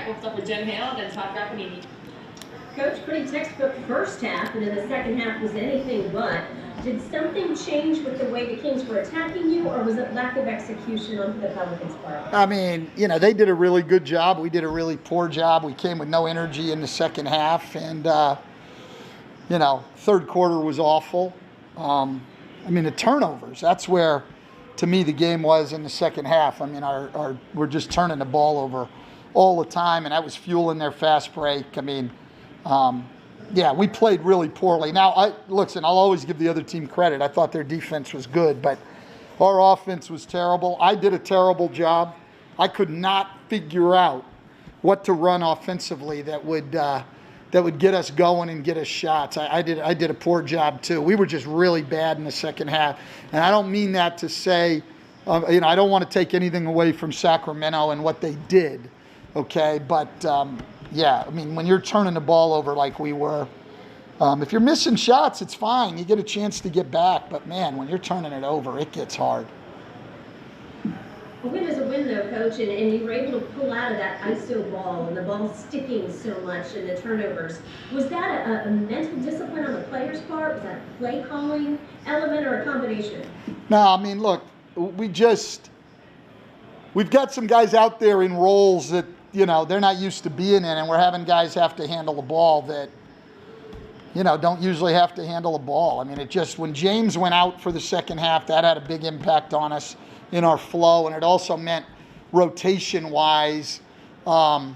back. We'll start with Jen Hale, then Todd Grappanini. Coach, pretty textbook first half, and then the second half was anything but. Did something change with the way the Kings were attacking you, or was it lack of execution on the Pelicans' part? I mean, they did a really good job. We did a really poor job. We came with no energy in the second half, and, third quarter was awful. The turnovers, that's where, to me, the game was in the second half. I mean, we're just turning the ball over all the time, and that was fueling their fast break. We played really poorly. Now, I'll always give the other team credit. I thought their defense was good, but our offense was terrible. I did a terrible job. I could not figure out what to run offensively that would get us going and get us shots. I did a poor job too. We were just really bad in the second half, and I don't mean that to say, I don't want to take anything away from Sacramento and what they did, okay? But when you're turning the ball over like we were, if you're missing shots, it's fine. You get a chance to get back. But, man, when you're turning it over, it gets hard. A win is a win, though, Coach, and you were able to pull out of that ISO ball and the ball sticking so much and the turnovers. Was that a mental discipline on the players' part? Was that a play calling element or a combination? No, look, we've got some guys out there in roles that, they're not used to being in, and we're having guys have to handle the ball that, don't usually have to handle the ball. When James went out for the second half, that had a big impact on us in our flow, and it also meant rotation-wise that,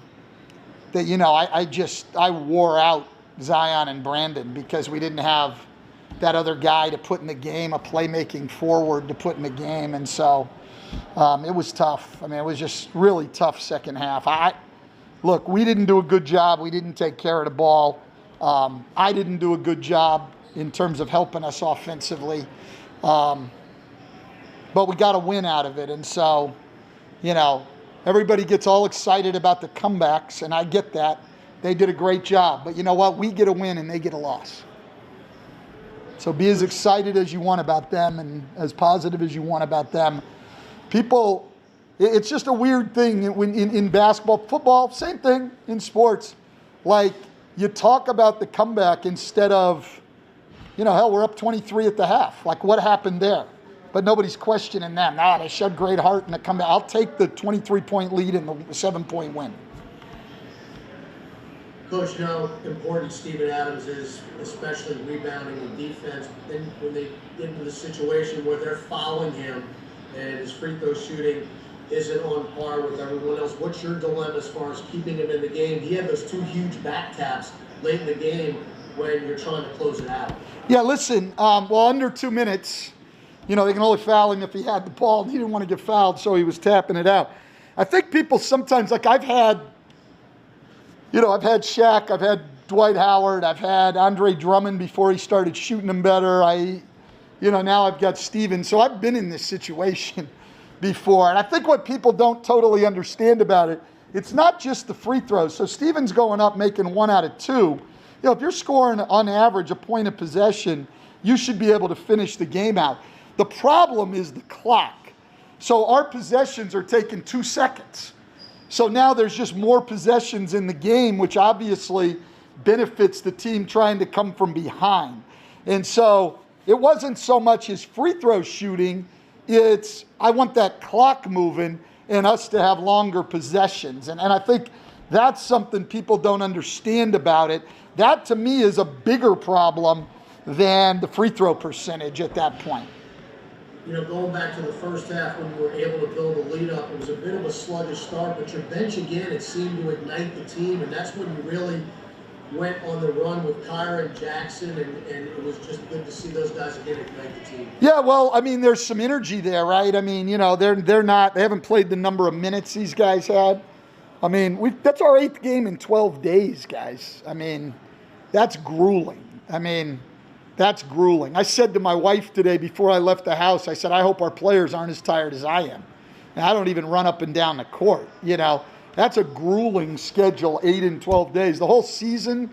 I wore out Zion and Brandon because we didn't have that other guy to put in the game, a playmaking forward to put in the game, and so it was tough. It was just really tough second half. Look, we didn't do a good job. We didn't take care of the ball. I didn't do a good job in terms of helping us offensively. But we got a win out of it. And so, everybody gets all excited about the comebacks, and I get that. They did a great job. But you know what? We get a win and they get a loss. So be as excited as you want about them and as positive as you want about them. People, it's just a weird thing in basketball, football, same thing in sports. Like, you talk about the comeback instead of, hell, we're up 23 at the half. Like, what happened there? But nobody's questioning them. They showed great heart in the comeback. I'll take the 23-point lead and the 7-point win. Coach, how important Steven Adams is, especially rebounding and defense. Then when they get into the situation where they're fouling him and his free throw shooting isn't on par with everyone else, what's your dilemma as far as keeping him in the game? He had those two huge back taps late in the game when you're trying to close it out. Yeah, listen, under 2 minutes, they can only foul him if he had the ball, and he didn't want to get fouled, so he was tapping it out. I think people sometimes, like I've had Shaq, I've had Dwight Howard, I've had Andre Drummond before he started shooting them better. Now I've got Steven. So I've been in this situation before. And I think what people don't totally understand about it, it's not just the free throws. So Steven's going up making 1 out of 2. If you're scoring on average a point of possession, you should be able to finish the game out. The problem is the clock. So our possessions are taking 2 seconds. So now there's just more possessions in the game, which obviously benefits the team trying to come from behind. And so it wasn't so much his free throw shooting, it's I want that clock moving and us to have longer possessions. And I think that's something people don't understand about it. That to me is a bigger problem than the free throw percentage at that point. Going back to the first half when you were able to build a lead up, it was a bit of a sluggish start, but your bench again, it seemed to ignite the team, and that's when you really went on the run with Kyra and Jackson, and it was just good to see those guys again ignite the team. Yeah, well, there's some energy there, right? They haven't played the number of minutes these guys had. That's our 8th game in 12 days, guys. That's grueling. That's grueling. I said to my wife today before I left the house, I said, I hope our players aren't as tired as I am. And I don't even run up and down the court. That's a grueling schedule, 8 and 12 days. The whole season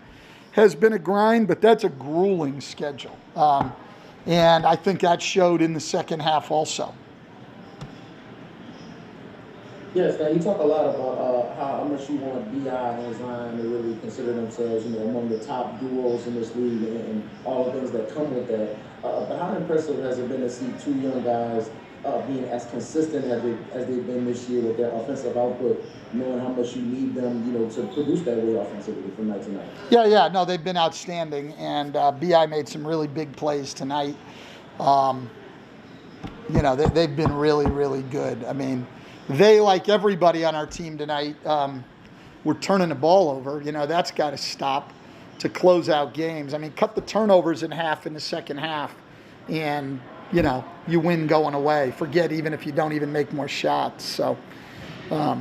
has been a grind, but that's a grueling schedule. And I think that showed in the second half also. Yes, now you talk a lot about how much you want BI and Zion to really consider themselves, among the top duos in this league and all the things that come with that. But how impressive has it been to see two young guys being as consistent as they've been this year with their offensive output, knowing how much you need them, to produce that way offensively from night to night? Yeah, no, they've been outstanding, and BI made some really big plays tonight. They've been really, really good. I mean, they, like everybody on our team tonight, were turning the ball over. That's got to stop to close out games. I mean, cut the turnovers in half in the second half, and, you win going away. Forget even if you don't even make more shots. So, but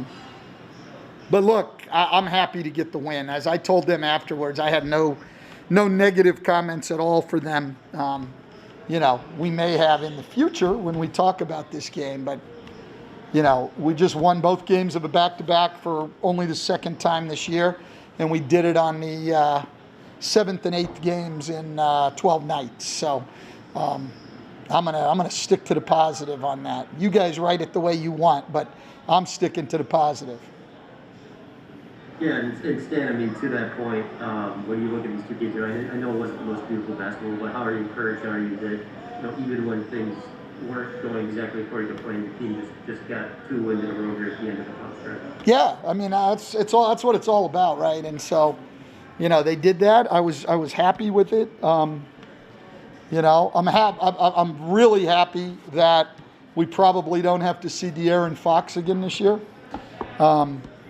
look, I'm happy to get the win. As I told them afterwards, I had no negative comments at all for them. We may have in the future when we talk about this game, but we just won both games of a back-to-back for only the second time this year, and we did it on the 7th and 8th games in 12 nights. So I'm gonna stick to the positive on that. You guys write it the way you want, but I'm sticking to the positive. Yeah, and Stan, I mean, to that point, when you look at these two games, I know it wasn't the most beautiful basketball, but how encouraged are you that, even when things weren't going exactly according to plan, the team just got 2 wins in a row here at the end of the top stretch? Yeah, I mean, that's what it's all about, right? And so, they did that. I was happy with it. I'm really happy that we probably don't have to see De'Aaron Fox again this year.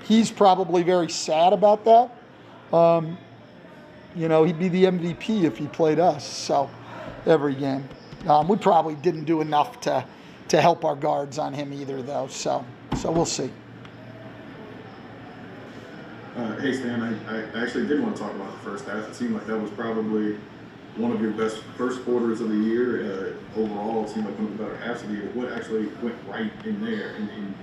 He's probably very sad about that. He'd be the MVP if he played us. So every game, we probably didn't do enough to help our guards on him either, though. So we'll see. Hey Stan, I actually did want to talk about the first half. It seemed like that was probably one of your best first quarters of the year. Overall, it seemed like one of the better halves of the year. What actually went right in there in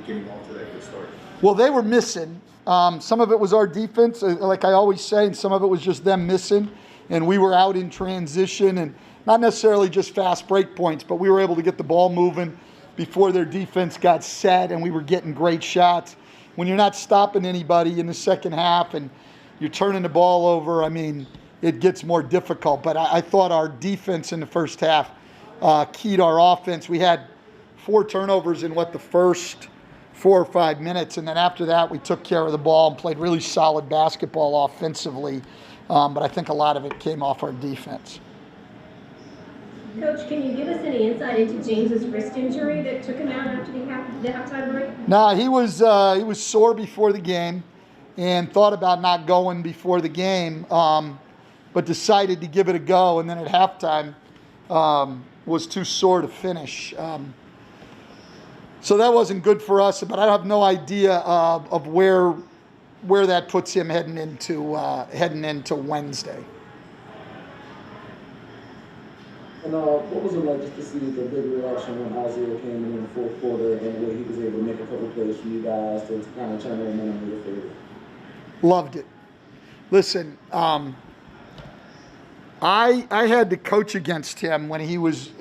getting off to that good start? Well, they were missing. Some of it was our defense, like I always say, and some of it was just them missing. And we were out in transition, and not necessarily just fast break points, but we were able to get the ball moving before their defense got set, and we were getting great shots. When you're not stopping anybody in the second half and you're turning the ball over, I mean, it gets more difficult. But I thought our defense in the first half keyed our offense. We had 4 turnovers in the first 4 or 5 minutes, and then after that we took care of the ball and played really solid basketball offensively. But I think a lot of it came off our defense. Coach, can you give us any insight into James's wrist injury that took him out after the halftime break? No, he was sore before the game and thought about not going before the game, but decided to give it a go, and then at halftime was too sore to finish. So that wasn't good for us, but I have no idea of where that puts him heading into Wednesday. And what was it like just to see the big reaction when Isaiah came in the fourth quarter and the way he was able to make a couple plays for you guys to kind of turn the momentum in your favor? Loved it. Listen, I had to coach against him when he was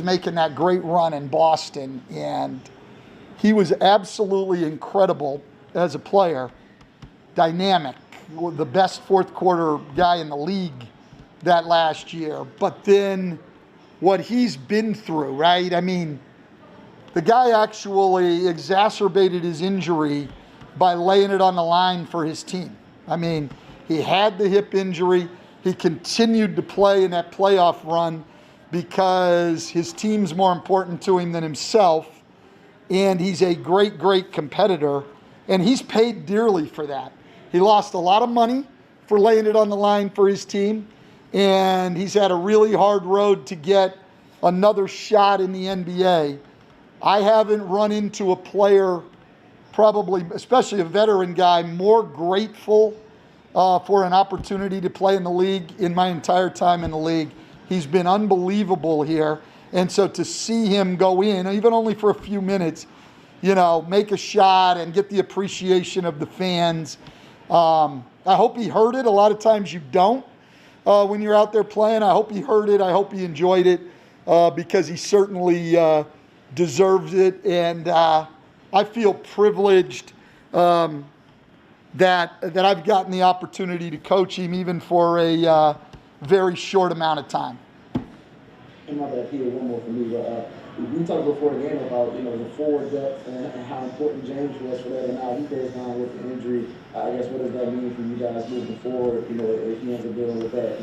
making that great run in Boston, and he was absolutely incredible as a player, dynamic, the best fourth quarter guy in the league that last year. But then what he's been through, right? I mean, the guy actually exacerbated his injury by laying it on the line for his team. I mean, he had the hip injury. He continued to play in that playoff run because his team's more important to him than himself. And he's a great, great competitor. And he's paid dearly for that. He lost a lot of money for laying it on the line for his team. And he's had a really hard road to get another shot in the NBA. I haven't run into a player, probably, especially a veteran guy, more grateful for an opportunity to play in the league in my entire time in the league. He's been unbelievable here. And so to see him go in, even only for a few minutes, make a shot and get the appreciation of the fans. I hope he heard it. A lot of times you don't when you're out there playing. I hope he heard it. I hope he enjoyed it because he certainly deserves it. And, I feel privileged that I've gotten the opportunity to coach him even for a very short amount of time. And my bad, Peter, one more for me. But we talked before the game about the forward depth and how important James was for that, and now he goes down with an injury. I guess what does that mean for you guys moving forward? If he ends up dealing with that.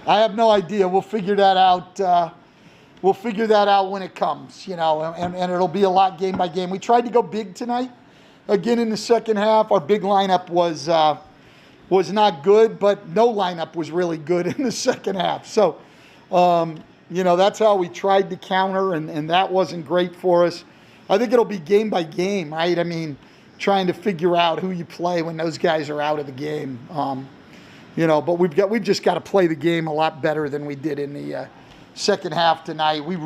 I have no idea. We'll figure that out. We'll figure that out when it comes. And it'll be a lot game by game. We tried to go big tonight. Again in the second half, our big lineup was not good, but no lineup was really good in the second half. So. That's how we tried to counter, and that wasn't great for us. I think it'll be game by game, right? I mean, trying to figure out who you play when those guys are out of the game. But we've just got to play the game a lot better than we did in the second half tonight. We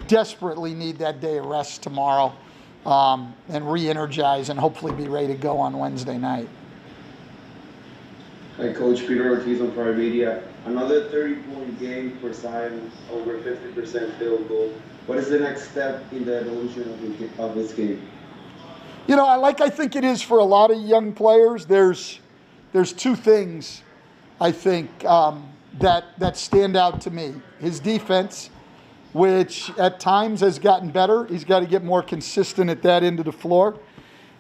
desperately need that day of rest tomorrow and re-energize and hopefully be ready to go on Wednesday night. Hi, Coach Peter Ortiz on Prime Media. Another 30-point game for Zion, over 50% field goal. What is the next step in the evolution of this game? I think it is for a lot of young players. There's two things I think that stand out to me. His defense, which at times has gotten better. He's got to get more consistent at that end of the floor.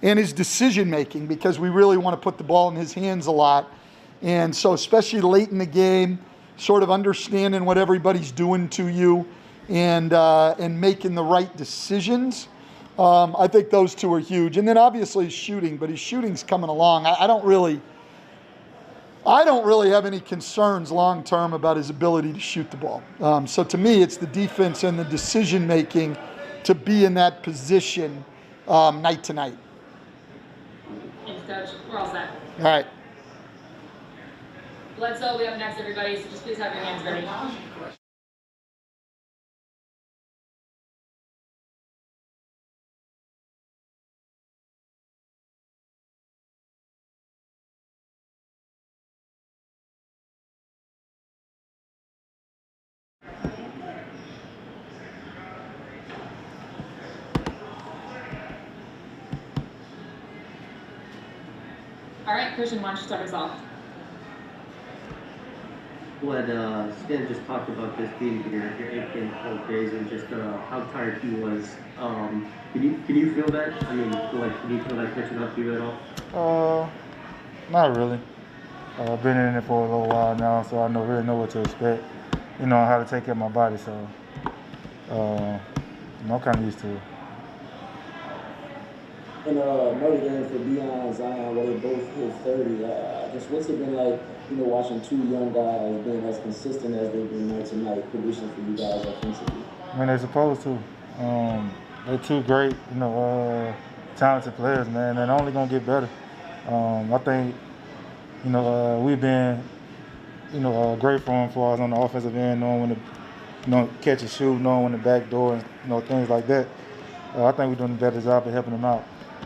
And his decision making, because we really want to put the ball in his hands a lot. And so especially late in the game, sort of understanding what everybody's doing to you and making the right decisions. I think those two are huge. And then obviously his shooting, but his shooting's coming along. I don't really have any concerns long term about his ability to shoot the ball. So to me, it's the defense and the decision making to be in that position night to night. Thanks, Coach. We're all set. All right. Bledsoe, we have next, everybody, so just please have your hands ready. All right, Christian, why don't you start us off? What Stan just talked about this being your 8 days and just how tired he was. Can you feel that? I mean, can you feel that catching up to you at all? Not really. I've been in it for a little while now, so I really know what to expect. How to take care of my body, so I'm kind of used to it. And another game for Deion, Zion, where they both hit 30. I guess what's it been like, watching two young guys being as consistent as they've been night to night, producing for you guys offensively? I mean, they're supposed to. They're two great, talented players, man. They're only gonna get better. I think, we've been, great for them as far as on the offensive end, knowing when to, catch and shoot, knowing when to back door, and things like that. I think we're doing a better job of helping them out.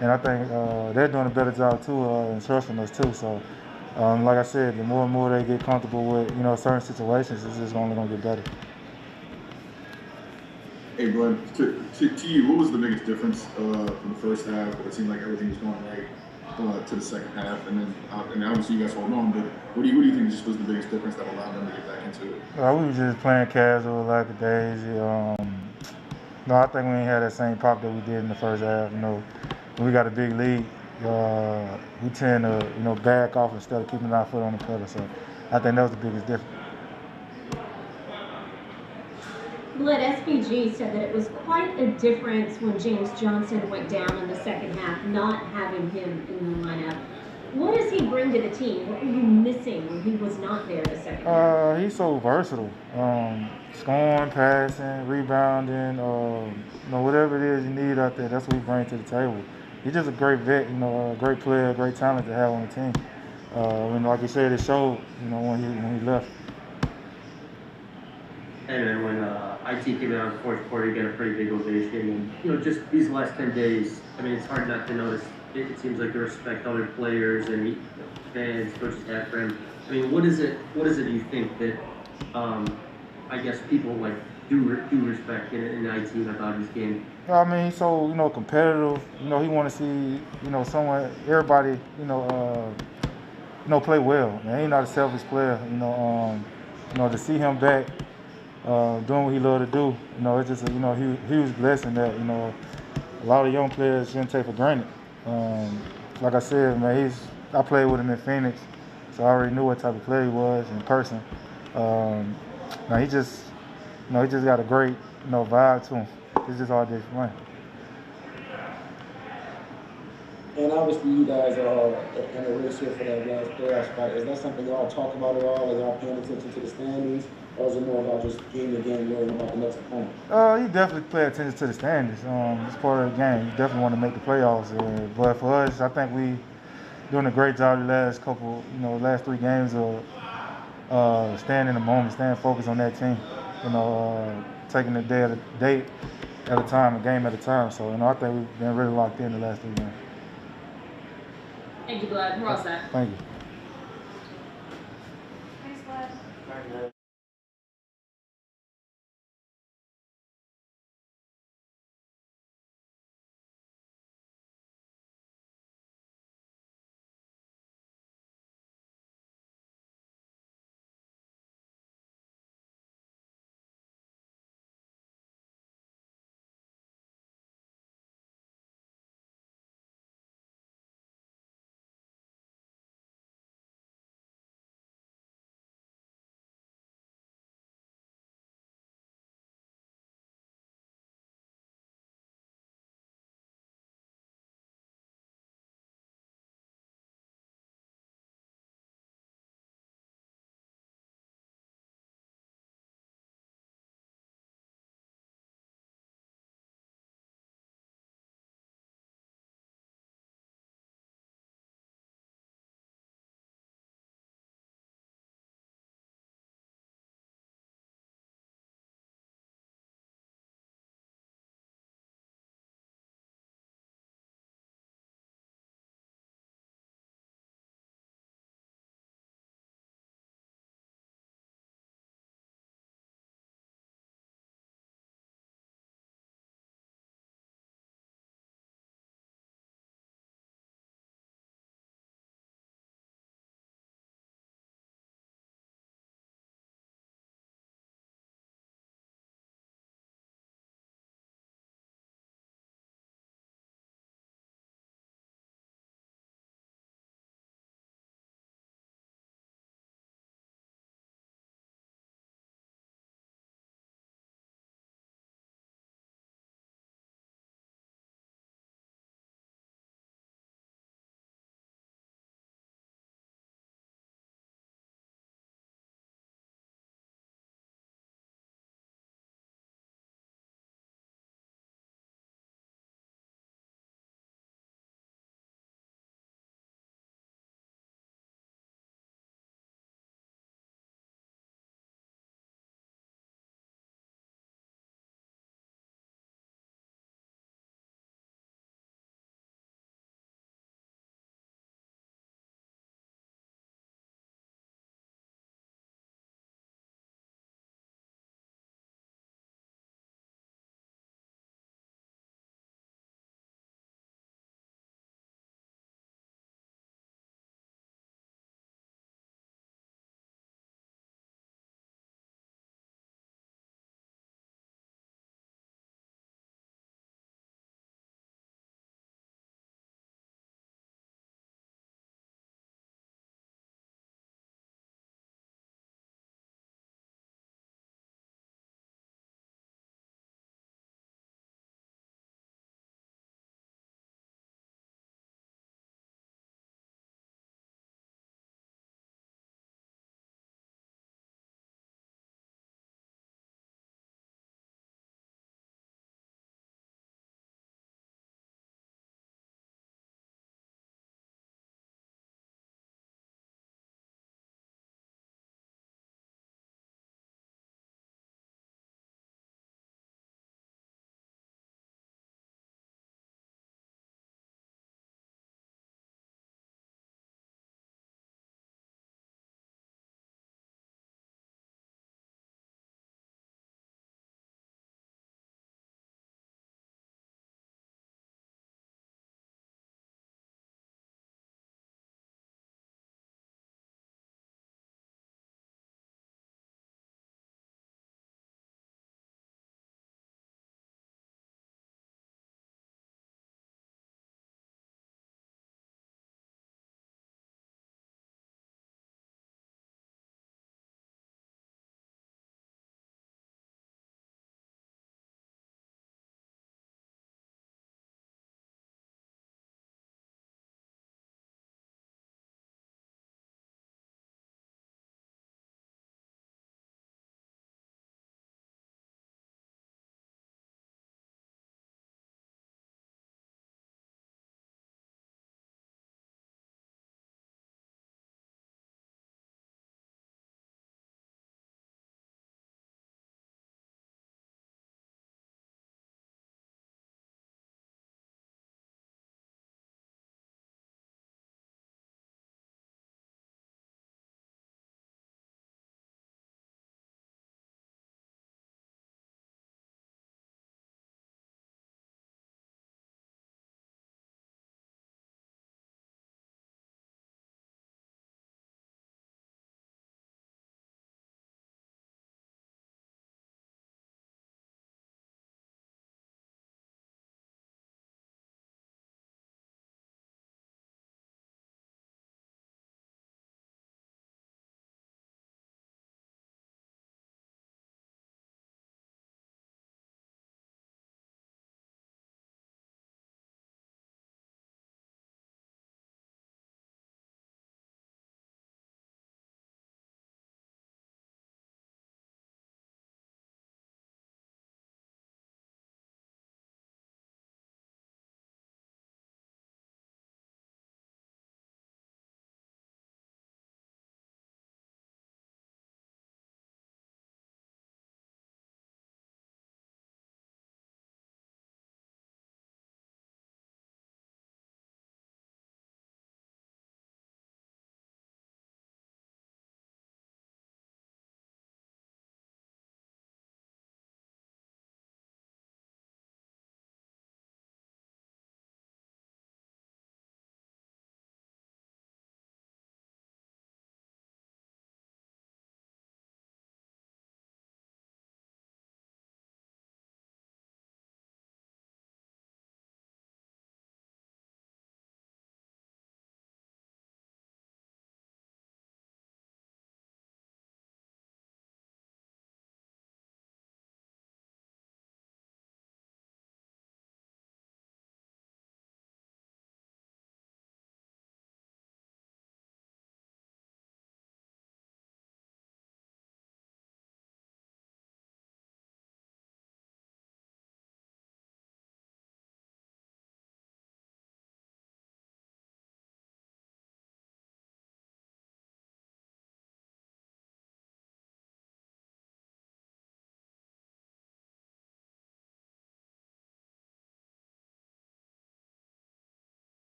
And I think they're doing a better job, too, in trusting us, too. So, like I said, the more and more they get comfortable with, certain situations, it's just only going to get better. Hey, Glenn, to you, what was the biggest difference from the first half? It seemed like everything was going right to the second half, and then obviously you guys hold on. But what do you think just was the biggest difference that allowed them to get back into it? We were just playing casual, lackadaisy. No, I think we ain't had that same pop that we did in the first half. When we got a big lead, we tend to back off instead of keeping our foot on the pedal. So I think that was the biggest difference. Bled, SPG said that it was quite a difference when James Johnson went down in the second half, not having him in the lineup. What does he bring to the team? What were you missing when he was not there the second half? He's so versatile. Scoring, passing, rebounding, whatever it is you need out there, that's what he brings to the table. He's just a great vet, a great player, great talent to have on the team. Like you said, it showed, when he left. And then when IT came out in the fourth quarter, you got a pretty big ovation. And, just these last 10 days, I mean, it's hard not to notice. It seems like you respect other players and fans, coaches have for him. I mean, what is it you think that, I guess people due respect in the team about his game? I mean, he's so, competitive. He want to see, someone, everybody, play well. Man, he's not a selfish player. To see him back, doing what he love to do, it's just a, huge blessing that, a lot of young players shouldn't take for granted. Like I said, man, I played with him in Phoenix, so I already knew what type of player he was in person. Now he just got a great, vibe to him. It's just all day fun. And obviously, you guys are in a race here for that last playoff spot. Is that something y'all talk about at all? Are y'all paying attention to the standings? Or is it more about just game to game, learning about the next opponent? You definitely pay attention to the standings. It's part of the game. You definitely want to make the playoffs. But for us, I think we doing a great job the last 3 games of staying in the moment, staying focused on that team. Taking the day at a time, a game at a time. So, I think we've been really locked in the last 3 games. Thank you, Vlad. We're all set. Thank you.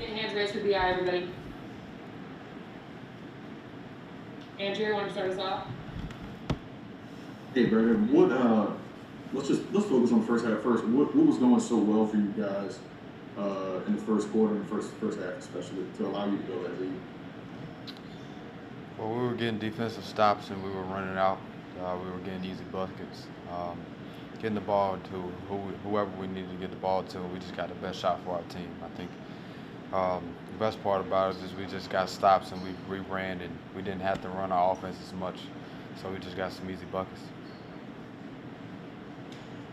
Get hands raised for BI, everybody. Andrew, you want to start us off? Hey, Brandon, let's focus on the first half first. What was going so well for you guys in the first quarter and first half, especially to allow you to build that lead? Well, we were getting defensive stops and we were running out. We were getting easy buckets, getting the ball to whoever we needed to get the ball to. We just got the best shot for our team. I think the best part about it is we just got stops and we ran and we didn't have to run our offense as much. So we just got some easy buckets.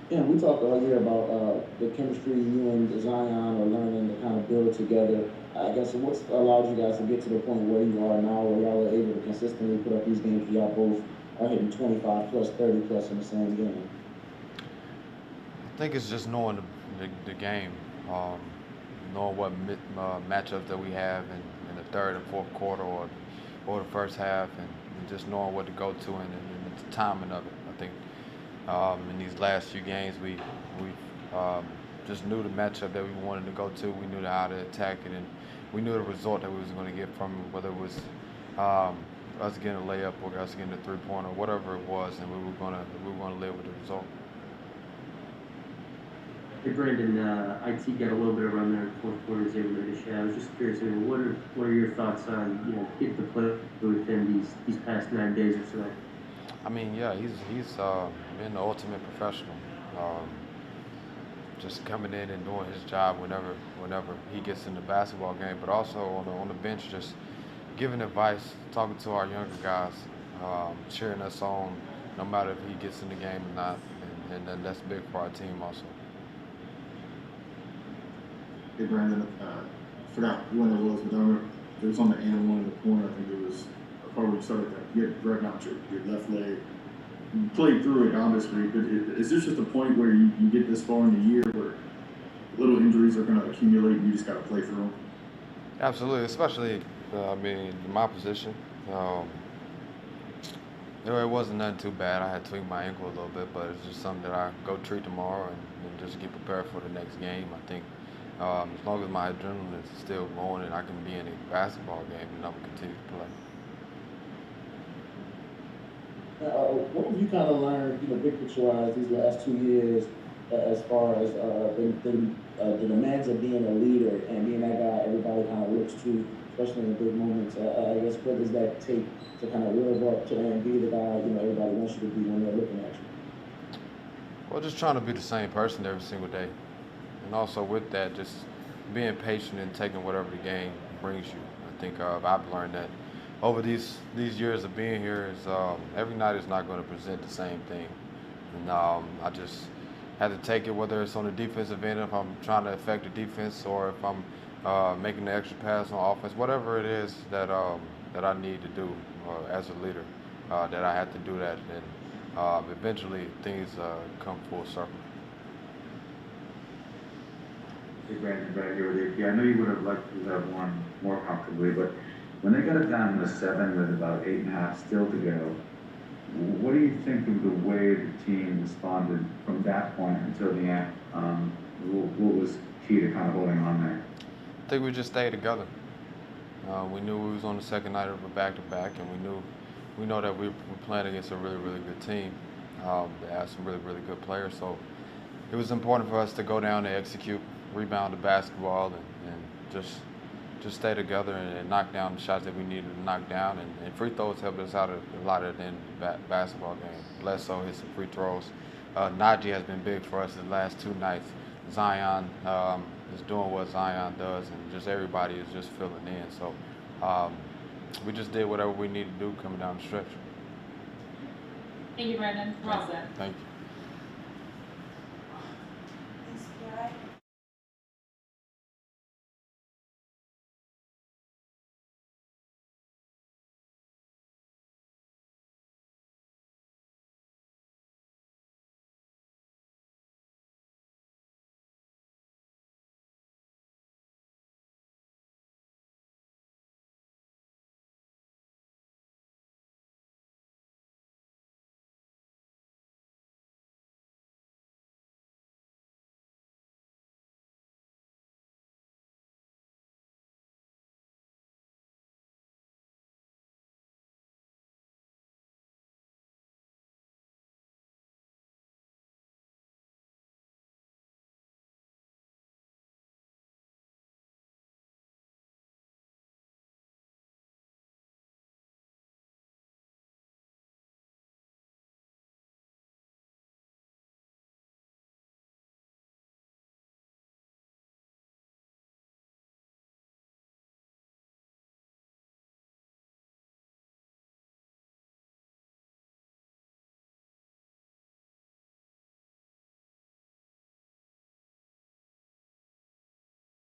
Yeah, we talked earlier about the chemistry you and Zion are learning to kind of build together. I guess what's allowed you guys to get to the point where you are now, where y'all are able to consistently put up these games where y'all both are hitting 25 plus, 30 plus in the same game? I think it's just knowing the game, knowing what matchups that we have in the third and fourth quarter or the first half, and just knowing what to go to and the timing of it. I think in these last few games we just knew the matchup that we wanted to go to. We knew how to attack it, and we knew the result that we was going to get from it, whether it was us getting a layup or us getting a three-pointer, whatever it was, and we were going to live with the result. Hey Brandon, IT got a little bit of run there in the fourth quarter as they were ready to share. I was just curious, what are your thoughts on getting to play with him these past 9 days or so? I mean, yeah, he's been the ultimate professional. Just coming in and doing his job whenever he gets in the basketball game, but also on the bench, just giving advice, talking to our younger guys, cheering us on, no matter if he gets in the game or not, and that's big for our team also. Hey, Brandon, I forgot when it was, but it was on the and one in the corner. I think it was probably you started that. You had dragged out your left leg. You played through it, obviously, but is this just a point where you get this far in the year where little injuries are going to accumulate and you just got to play through them? Absolutely, especially, in my position. It wasn't nothing too bad. I had tweaked my ankle a little bit, but it's just something that I go treat tomorrow and just get prepared for the next game. I think as long as my adrenaline is still going and I can be in a basketball game, then I will continue to play. What have you kind of learned, big picture-wise, these last 2 years, as far as the demands of being a leader and being that guy everybody kind of looks to, especially in the big moments? I guess what does that take to kind of live up to and be the guy everybody wants you to be when they're looking at you? Well, just trying to be the same person every single day, and also with that, just being patient and taking whatever the game brings you. I think I've learned that over these years of being here is every night is not going to present the same thing, and I just had to take it, whether it's on the defensive end, if I'm trying to affect the defense, or if I'm making the extra pass on offense, whatever it is that I need to do as a leader, that I have to do that, and eventually things come full circle. Hey Brandon, back here with you. I know you would have liked to have won more comfortably, but when they got it down to 7 with about 8.5 still to go, what do you think of the way the team responded from that point until the end? What was key to kind of holding on there? I think we just stayed together. We knew we was on the second night of a back-to-back, and we know that we were playing against a really, really good team. They had some really, really good players, so it was important for us to go down and execute, rebound the basketball, and just stay together and knock down the shots that we needed to knock down. And free throws helped us out a lot at the end of the basketball game. Bledsoe hit some free throws. Najee has been big for us the last 2 nights. Zion is doing what Zion does, and just everybody is just filling in. So we just did whatever we needed to do coming down the stretch. Thank you, Brandon. We're all set. Thank you.